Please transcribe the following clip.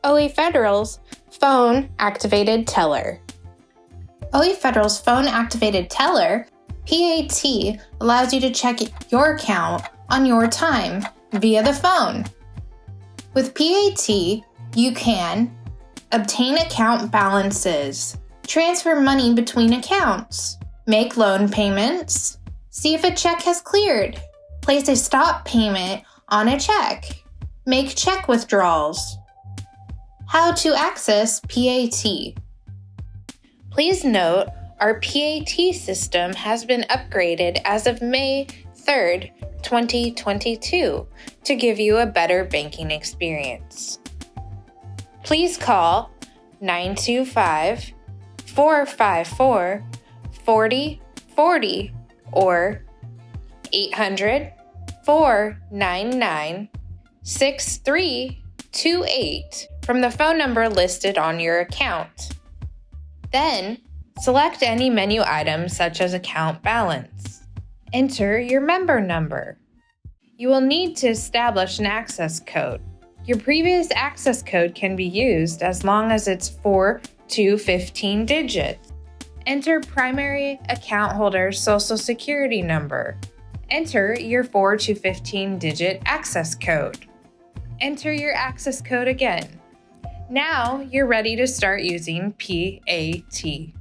OE Federal's Phone Activated Teller. OE Federal's Phone Activated Teller, P.A.T, allows you to check your account on your time via the phone. With P.A.T, you can obtain account balances, transfer money between accounts, make loan payments, see if a check has cleared, place a stop payment on a check, make check withdrawals. How to access P.A.T. Please note, our P.A.T. system has been upgraded as of May 3rd, 2022 to give you a better banking experience. Please call 925-454-4040 or 800-499-6328 from the phone number listed on your account. Then, select any menu item such as account balance. Enter your member number. You will need to establish an access code. Your previous access code can be used as long as it's 4 to 15 digits. Enter primary account holder's social security number. Enter your 4 to 15-digit access code. Enter your access code again. Now you're ready to start using P.A.T.